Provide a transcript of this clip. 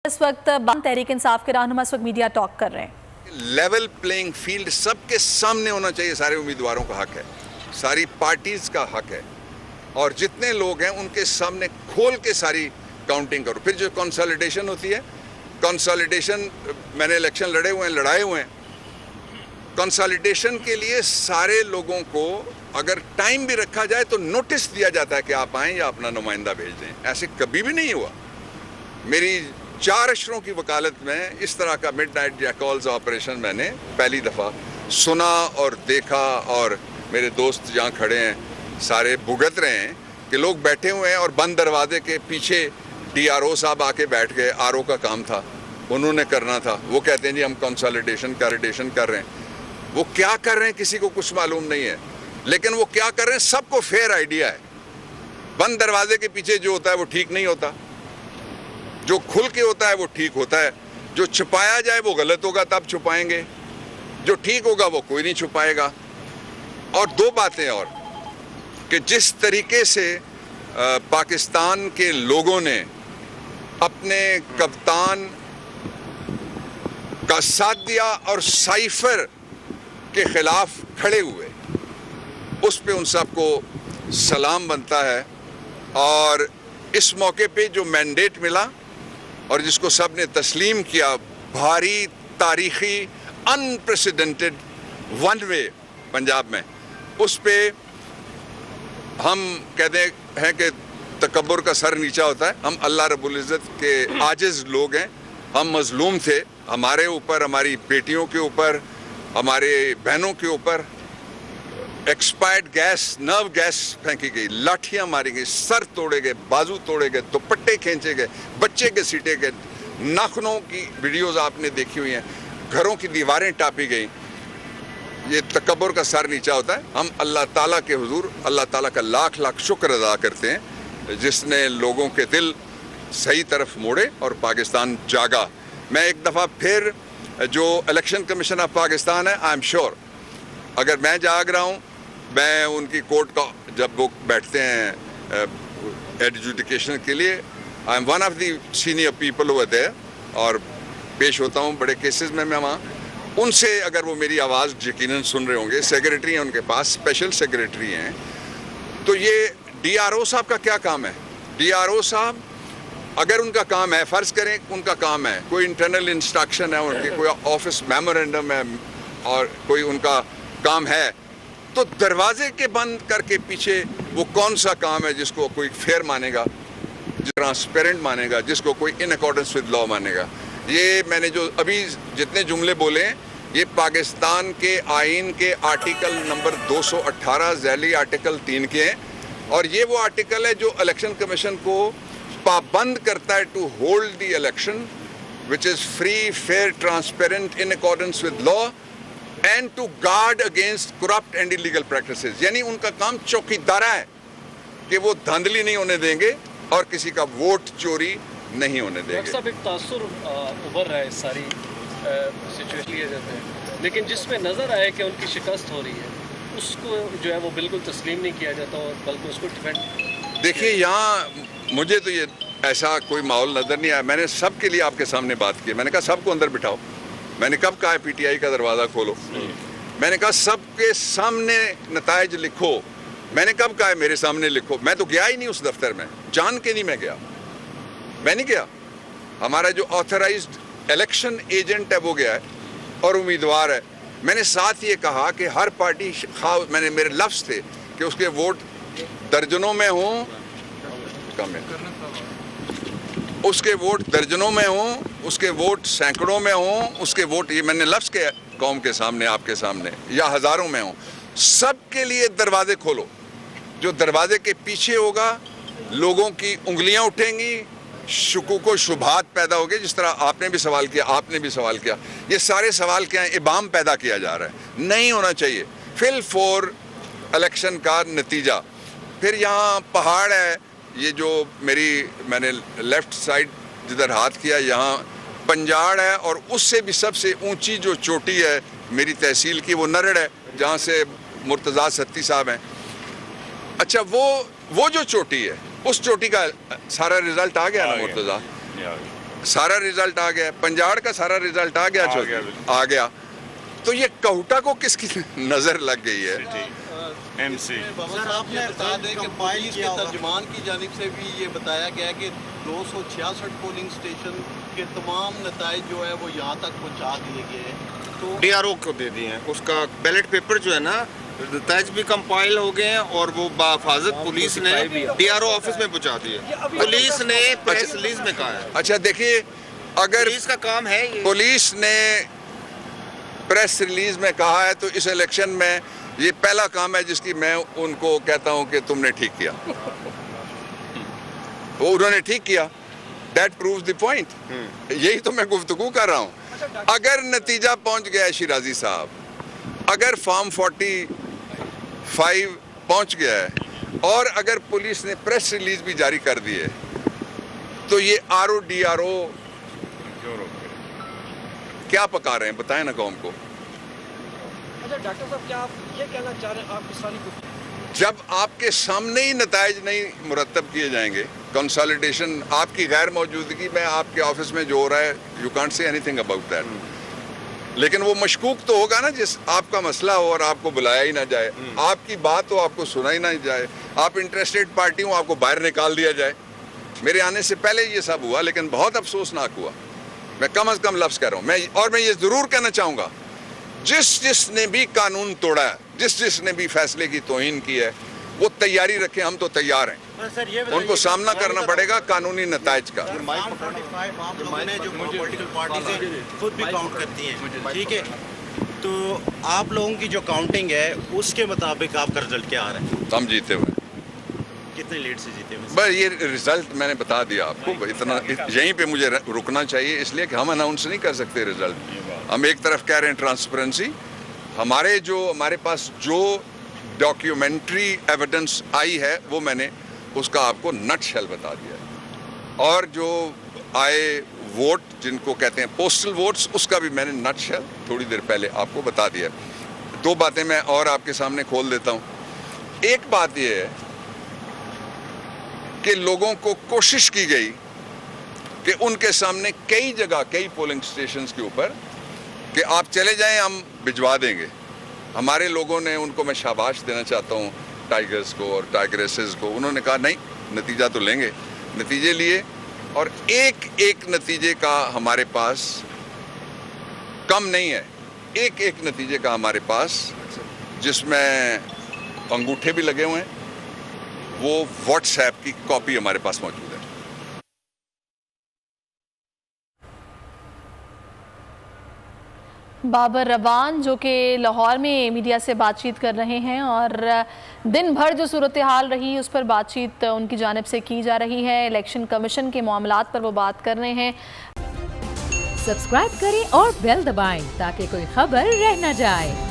इस वक्त बाम तहरीक इंसाफ के रहनुमा इस वक्त मीडिया टॉक कर रहे हैं। लेवल प्लेइंग फील्ड सबके सामने होना चाहिए। सारे उम्मीदवारों का हक है, सारी पार्टीज का हक है, और जितने लोग हैं उनके सामने खोल के सारी काउंटिंग करो। फिर जो कंसोलिडेशन होती है, कंसोलिडेशन मैंने इलेक्शन लड़ाए हुए हैं। कंसोलिडेशन के लिए सारे लोगों को अगर टाइम भी रखा जाए तो नोटिस दिया जाता है कि आप आएँ या अपना नुमाइंदा भेज दें। ऐसे कभी भी नहीं हुआ। मेरी 4 अशरों की वकालत में इस तरह का मिडनाइट जैकॉल्स ऑपरेशन मैंने पहली दफ़ा सुना और देखा, और मेरे दोस्त जहाँ खड़े हैं सारे भुगत रहे हैं कि लोग बैठे हुए हैं और बंद दरवाजे के पीछे DRO साहब आके बैठ गए। RO का काम था, उन्होंने करना था। वो कहते हैं जी हम कंसोलिडेशन कर रहे हैं। वो क्या कर रहे हैं किसी को कुछ मालूम नहीं है, लेकिन वो क्या कर रहे हैं सबको फेयर आइडिया है। बंद दरवाजे के पीछे जो होता है वो ठीक नहीं होता, जो खुल के होता है वो ठीक होता है। जो छुपाया जाए वो गलत होगा, तब छुपाएंगे। जो ठीक होगा वो कोई नहीं छुपाएगा। और 2 बातें और, कि जिस तरीके से पाकिस्तान के लोगों ने अपने कप्तान का साथ दिया और साइफर के खिलाफ खड़े हुए, उस पे उन सबको सलाम बनता है। और इस मौके पे जो मैंडेट मिला और जिसको सब ने तस्लीम किया, भारी तारीखी अनप्रेसिडेंटेड वन वे पंजाब में, उस पे हम कहते हैं कि तकब्बुर का सर नीचा होता है। हम अल्लाह रब्बुल इज़्ज़त के आजिज़ लोग हैं, हम मजलूम थे। हमारे ऊपर, हमारी बेटियों के ऊपर, हमारे बहनों के ऊपर एक्सपायर्ड गैस, नर्व गैस फेंकी गई, लाठियां मारी गई, सर तोड़े गए, बाजू तोड़े गए, दुपट्टे खींचे गए, बच्चे के सीटे गए, नाखूनों की वीडियोस आपने देखी हुई हैं, घरों की दीवारें टापी गई। ये तकब्बुर का सर नीचा होता है। हम अल्लाह ताला के हुजूर अल्लाह ताला का लाख लाख शुक्र अदा करते हैं जिसने लोगों के दिल सही तरफ मोड़े और पाकिस्तान जागा। मैं एक दफ़ा फिर, जो इलेक्शन कमीशन ऑफ पाकिस्तान है, आई एम श्योर अगर मैं जाग रहा हूँ, मैं उनकी कोर्ट का जब वो बैठते हैं एडजुडिकेशन के लिए, I am one of the senior people over there, और पेश होता हूँ बड़े केसेस में मैं वहाँ। उनसे अगर वो मेरी आवाज़ यकीनन सुन रहे होंगे, सेक्रेटरी हैं उनके पास, स्पेशल सेक्रेटरी हैं। तो ये DRO साहब का क्या काम है? DRO साहब अगर उनका काम है, फ़र्ज़ करें उनका काम है, कोई इंटरनल इंस्ट्रक्शन है उनकी, कोई ऑफिस मेमोरेंडम है और कोई उनका काम है, तो दरवाजे के बंद करके पीछे वो कौन सा काम है जिसको कोई फेयर मानेगा, जो ट्रांसपेरेंट मानेगा, जिसको कोई इन अकॉर्डेंस विद लॉ मानेगा? ये मैंने जो अभी जितने जुमले बोले हैं, ये पाकिस्तान के आइन के आर्टिकल नंबर 218 झैली आर्टिकल 3 के हैं, और ये वो आर्टिकल है जो इलेक्शन कमीशन को पाबंद करता है to hold the election which is free, fair, transparent, in accordance with law, and to guard against corrupt and illegal practices. यानी उनका काम चौकीदारा है कि वो धांधली नहीं होने देंगे और किसी का वोट चोरी नहीं होने देंगे। सब एक तासुर उभर रहा है इस सारी सिचुएशन लिए जाते हैं, लेकिन जिसमें नज़र आया कि उनकी शिकस्त हो रही है, उसको जो है वो बिल्कुल तस्लीम नहीं किया जाता और बल्कि उसको डिफेंड। देखिए, यहाँ मुझे तो ये ऐसा कोई माहौल नज़र नहीं आया। मैंने सबके लिए आपके सामने बात की। मैंने कहा सबको अंदर बिठाओ। मैंने कब कहा है PTI का दरवाज़ा खोलो? मैंने कहा सबके सामने नताइज लिखो। मैंने कब कहा है मेरे सामने लिखो? मैं तो गया ही नहीं उस दफ्तर में, जान के नहीं मैं गया, मैं नहीं गया। हमारा जो ऑथराइज्ड इलेक्शन एजेंट है वो गया है और उम्मीदवार है। मैंने साथ ये कहा कि हर पार्टी, मैंने मेरे लफ्ज़ थे कि उसके वोट दर्जनों में हों, कम है, उसके वोट दर्जनों में हों, उसके वोट सैकड़ों में हों, उसके वोट, ये मैंने लफ्ज़ के कौम के सामने, आपके सामने, या हज़ारों में हों, सबके लिए दरवाजे खोलो। जो दरवाजे के पीछे होगा, लोगों की उंगलियां उठेंगी, शुकूक शुभात पैदा होगी। जिस तरह आपने भी सवाल किया, आपने भी सवाल किया, ये सारे सवाल क्या हैं? इबाम पैदा किया जा रहा है, नहीं होना चाहिए। फिल फॉर इलेक्शन का नतीजा। फिर यहाँ पहाड़ है, ये जो मैंने लेफ्ट साइड जिधर हाथ किया, यहाँ पंजाड़ है, और उससे भी सबसे ऊंची जो चोटी है मेरी तहसील की, वो नरड़ है, जहाँ से मुर्तज़ा सत्ती साहब हैं। अच्छा, वो जो चोटी है, उस चोटी का सारा रिजल्ट आ गया ना मुर्तज़ा? सारा रिजल्ट आ गया, पंजाड़ का सारा रिजल्ट आ गया, आ गया। तो ये कहूटा को किसकी नजर लग गई है? एमसी सर आपने बता दें कि पुलिस के तर्जुमान की जानिब से भी ये बताया गया कि 266 पोलिंग स्टेशन के तमाम नताइज जो है वो यहाँ तक पहुँचा दिए गए हैं। तो डीआरओ को दे दिए हैं, उसका बैलेट पेपर जो है ना नताइज भी कंपाइल हो गए हैं और वो बाफाजत पुलिस ने डीआरओ ऑफिस में पहुँचा दिए। पुलिस ने प्रेस रिलीज में कहा है। अच्छा देखिए, अगर पुलिस का काम है ये। पुलिस ने प्रेस रिलीज में कहा है तो इस इलेक्शन में ये पहला काम है जिसकी मैं उनको कहता हूं कि तुमने ठीक किया। वो उन्होंने ठीक किया, दैट प्रूव्स द पॉइंट। यही तो मैं गुफ्तगू कर रहा हूं। अगर नतीजा पहुंच गया है शिराजी साहब, अगर फॉर्म 45 पहुंच गया है और अगर पुलिस ने प्रेस रिलीज भी जारी कर दी है तो ये आरओ डीआरओ क्या पका रहे हैं बताएं ना कौम को। अच्छा डॉक्टर साहब, क्या आप ये कहना चाह रहे हैं आप किसानी को जब आपके सामने ही नताइज नहीं मुरतब किए जाएंगे, कंसोलिडेशन आपकी गैर मौजूदगी में आपके ऑफिस में जो हो रहा है, you can't say anything about that. लेकिन वो मशकूक तो होगा ना जिस आपका मसला हो और आपको बुलाया ही ना जाए, आपकी बात हो आपको सुना ही ना जाए, आप इंटरेस्टेड पार्टी हो आपको बाहर निकाल दिया जाए। मेरे आने से पहले ये सब हुआ, लेकिन बहुत अफसोसनाक हुआ। मैं कम से कम लफ्ज कह रहा हूँ और मैं ये जरूर कहना चाहूंगा, जिसने भी कानून तोड़ा है, जिसने भी फैसले की तौहीन की है, वो तैयारी रखें, हम तो तैयार हैं। सर ये उनको सामना करना पड़ेगा कानूनी नताइज का। फॉर्म 45 आप लोगों ने जो पॉलिटिकल पार्टी खुद भी काउंट करती हैं, ठीक है, तो आप लोगों की जो काउंटिंग है उसके मुताबिक आपका रिजल्ट क्या आ रहा है? हम जीते हुए, कितने लीड से जीते हुए? बस ये रिजल्ट मैंने बता दिया आपको। इतना यहीं पे मुझे रुकना चाहिए, इसलिए कि हम अनाउंस नहीं कर सकते रिजल्ट। हम एक तरफ कह रहे हैं ट्रांसपेरेंसी, हमारे पास जो डॉक्यूमेंट्री एविडेंस आई है वो मैंने उसका आपको नटशेल बता दिया है, और जो आए वोट जिनको कहते हैं पोस्टल वोट्स, उसका भी मैंने नटशेल थोड़ी देर पहले आपको बता दिया। दो बातें मैं और आपके सामने खोल देता हूँ। एक बात ये है कि लोगों को कोशिश की गई कि उनके सामने कई जगह, कई पोलिंग स्टेशंस के ऊपर कि आप चले जाएं हम भिजवा देंगे। हमारे लोगों ने, उनको मैं शाबाश देना चाहता हूं, टाइगर्स को और टाइगरेसेस को, उन्होंने कहा नहीं नतीजा तो लेंगे। नतीजे लिए और एक एक नतीजे का हमारे पास कम नहीं है, एक एक नतीजे का हमारे पास जिसमें अंगूठे भी लगे हुए हैं, वो व्हाट्सएप की कॉपी हमारे पास मौजूद है। बाबर रबान जो कि लाहौर में मीडिया से बातचीत कर रहे हैं और दिन भर जो सूरत हाल रही उस पर बातचीत उनकी जानिब से की जा रही है। इलेक्शन कमीशन के मामलात पर वो बात कर रहे हैं। सब्सक्राइब करें और बेल दबाएं ताकि कोई खबर रह न जाए।